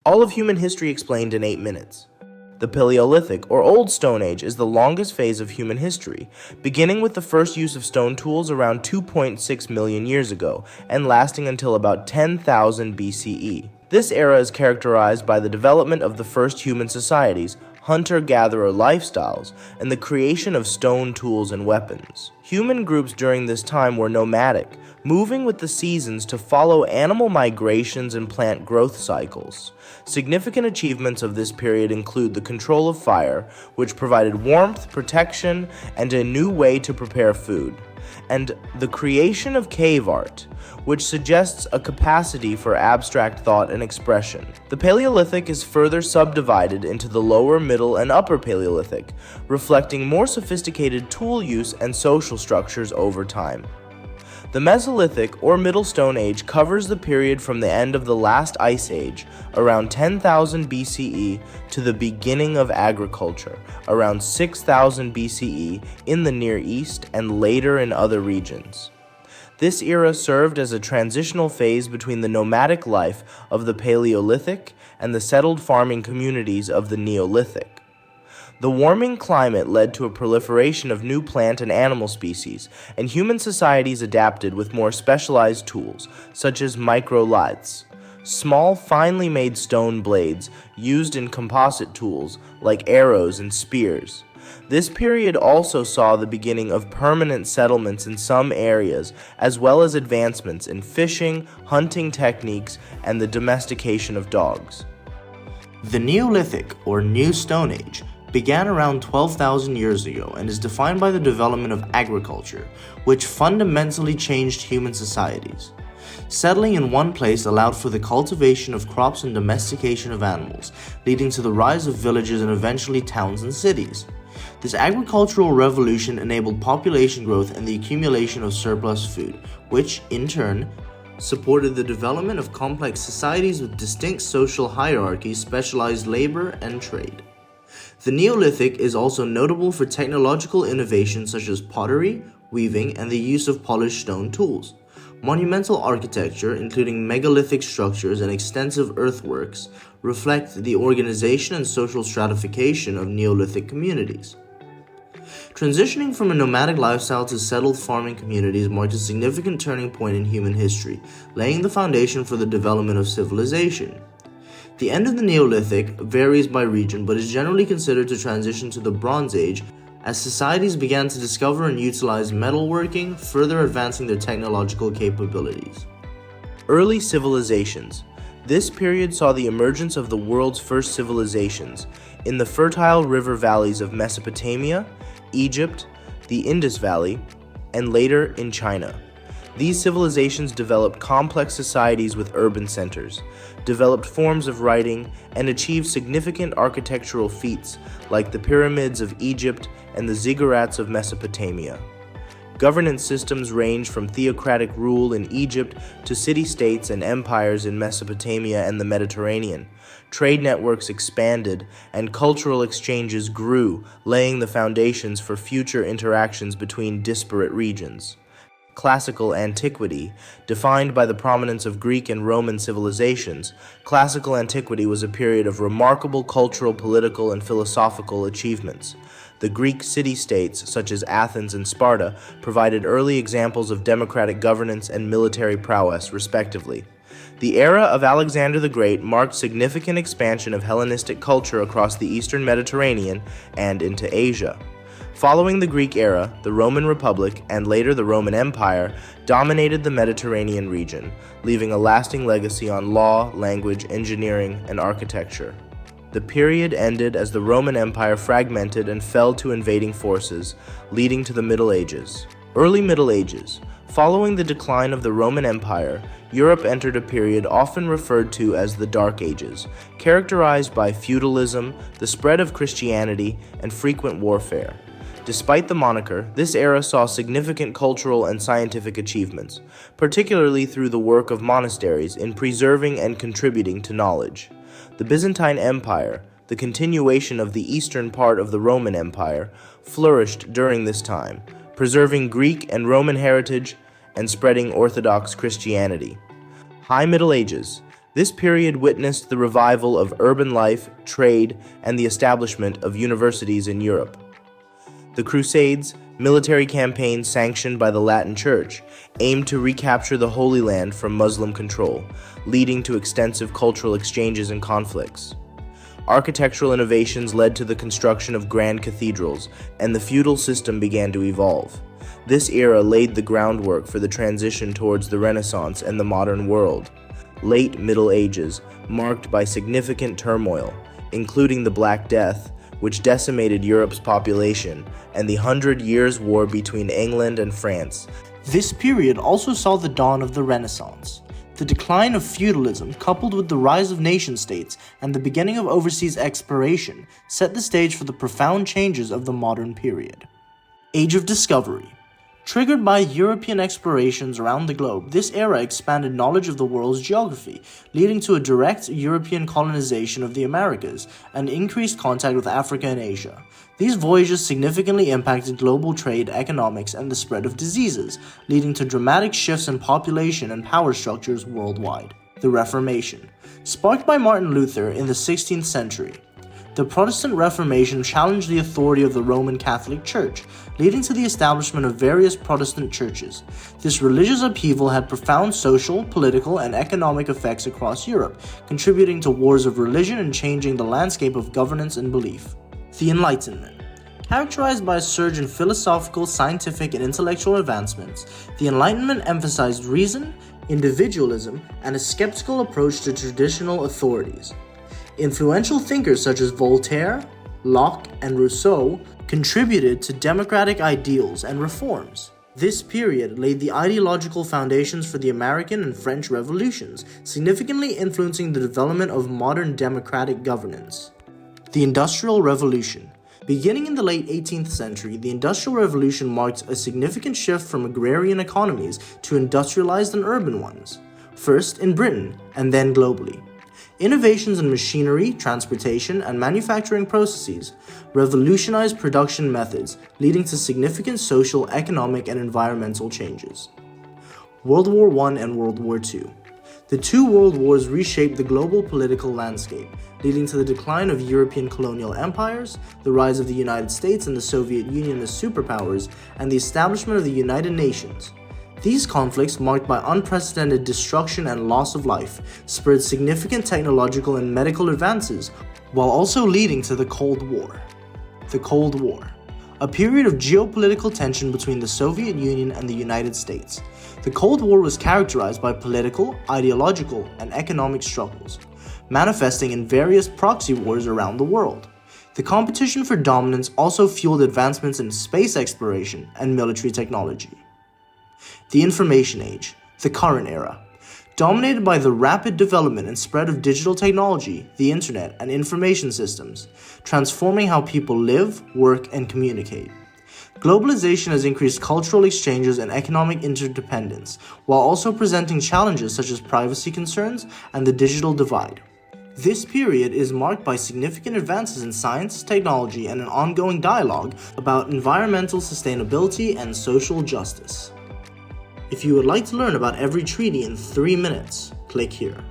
All of human history explained in 8 minutes. The Paleolithic, or Old Stone Age, is the longest phase of human history, beginning with the first use of stone tools around 2.6 million years ago and lasting until about 10,000 BCE. This era is characterized by the development of the first human societies, hunter-gatherer lifestyles, and the creation of stone tools and weapons. Human groups during this time were nomadic, moving with the seasons to follow animal migrations and plant growth cycles. Significant achievements of this period include the control of fire, which provided warmth, protection, and a new way to prepare food, and the creation of cave art, which suggests a capacity for abstract thought and expression. The Paleolithic is further subdivided into the Lower, Middle, and Upper Paleolithic, reflecting more sophisticated tool use and social structures over time. The Mesolithic, or Middle Stone Age, covers the period from the end of the last ice age, around 10,000 BCE, to the beginning of agriculture, around 6,000 BCE, in the Near East and later in other regions. This era served as a transitional phase between the nomadic life of the Paleolithic and the settled farming communities of the Neolithic. The warming climate led to a proliferation of new plant and animal species, and human societies adapted with more specialized tools, such as micro-lathes, small, finely made stone blades used in composite tools like arrows and spears. This period also saw the beginning of permanent settlements in some areas, as well as advancements in fishing, hunting techniques, and the domestication of dogs. The Neolithic, or New Stone Age, began around 12,000 years ago and is defined by the development of agriculture, which fundamentally changed human societies. Settling in one place allowed for the cultivation of crops and domestication of animals, leading to the rise of villages and eventually towns and cities. This agricultural revolution enabled population growth and the accumulation of surplus food, which, in turn, supported the development of complex societies with distinct social hierarchies, specialized labor, and trade. The Neolithic is also notable for technological innovations such as pottery, weaving, and the use of polished stone tools. Monumental architecture, including megalithic structures and extensive earthworks, reflect the organization and social stratification of Neolithic communities. Transitioning from a nomadic lifestyle to settled farming communities marked a significant turning point in human history, laying the foundation for the development of civilization. The end of the Neolithic varies by region but is generally considered to transition to the Bronze Age as societies began to discover and utilize metalworking, further advancing their technological capabilities. Early civilizations. This period saw the emergence of the world's first civilizations in the fertile river valleys of Mesopotamia, Egypt, the Indus Valley, and later in China. These civilizations developed complex societies with urban centers, developed forms of writing, and achieved significant architectural feats like the pyramids of Egypt and the ziggurats of Mesopotamia. Governance systems ranged from theocratic rule in Egypt to city-states and empires in Mesopotamia and the Mediterranean. Trade networks expanded, and cultural exchanges grew, laying the foundations for future interactions between disparate regions. Classical antiquity. Defined by the prominence of Greek and Roman civilizations, classical antiquity was a period of remarkable cultural, political, and philosophical achievements. The Greek city-states, such as Athens and Sparta, provided early examples of democratic governance and military prowess, respectively. The era of Alexander the Great marked significant expansion of Hellenistic culture across the Eastern Mediterranean and into Asia. Following the Greek era, the Roman Republic, and later the Roman Empire, dominated the Mediterranean region, leaving a lasting legacy on law, language, engineering, and architecture. The period ended as the Roman Empire fragmented and fell to invading forces, leading to the Middle Ages. Early Middle Ages. Following the decline of the Roman Empire, Europe entered a period often referred to as the Dark Ages, characterized by feudalism, the spread of Christianity, and frequent warfare. Despite the moniker, this era saw significant cultural and scientific achievements, particularly through the work of monasteries in preserving and contributing to knowledge. The Byzantine Empire, the continuation of the eastern part of the Roman Empire, flourished during this time, preserving Greek and Roman heritage and spreading Orthodox Christianity. High Middle Ages. This period witnessed the revival of urban life, trade, and the establishment of universities in Europe. The Crusades, military campaigns sanctioned by the Latin Church, aimed to recapture the Holy Land from Muslim control, leading to extensive cultural exchanges and conflicts. Architectural innovations led to the construction of grand cathedrals, and the feudal system began to evolve. This era laid the groundwork for the transition towards the Renaissance and the modern world. Late Middle Ages, marked by significant turmoil, including the Black Death, which decimated Europe's population, and the 100 Years' War between England and France. This period also saw the dawn of the Renaissance. The decline of feudalism, coupled with the rise of nation-states and the beginning of overseas exploration, set the stage for the profound changes of the modern period. Age of Discovery. Triggered by European explorations around the globe, this era expanded knowledge of the world's geography, leading to a direct European colonization of the Americas and increased contact with Africa and Asia. These voyages significantly impacted global trade, economics, and the spread of diseases, leading to dramatic shifts in population and power structures worldwide. The Reformation. Sparked by Martin Luther in the 16th century, the Protestant Reformation challenged the authority of the Roman Catholic Church, leading to the establishment of various Protestant churches. This religious upheaval had profound social, political, and economic effects across Europe, contributing to wars of religion and changing the landscape of governance and belief. The Enlightenment. Characterized by a surge in philosophical, scientific, and intellectual advancements, the Enlightenment emphasized reason, individualism, and a skeptical approach to traditional authorities. Influential thinkers such as Voltaire, Locke, and Rousseau contributed to democratic ideals and reforms. This period laid the ideological foundations for the American and French revolutions, significantly influencing the development of modern democratic governance. The Industrial Revolution. Beginning in the late 18th century, the Industrial Revolution marked a significant shift from agrarian economies to industrialized and urban ones, first in Britain and then globally. Innovations in machinery, transportation, and manufacturing processes revolutionized production methods, leading to significant social, economic, and environmental changes. World War I and World War II. The two world wars reshaped the global political landscape, leading to the decline of European colonial empires, the rise of the United States and the Soviet Union as superpowers, and the establishment of the United Nations. These conflicts, marked by unprecedented destruction and loss of life, spurred significant technological and medical advances, while also leading to the Cold War. The Cold War. A period of geopolitical tension between the Soviet Union and the United States. The Cold War was characterized by political, ideological, and economic struggles, manifesting in various proxy wars around the world. The competition for dominance also fueled advancements in space exploration and military technology. The Information Age, the current era. Dominated by the rapid development and spread of digital technology, the internet, and information systems, transforming how people live, work, and communicate. Globalization has increased cultural exchanges and economic interdependence, while also presenting challenges such as privacy concerns and the digital divide. This period is marked by significant advances in science, technology, and an ongoing dialogue about environmental sustainability and social justice. If you would like to learn about every treaty in 3 minutes, click here.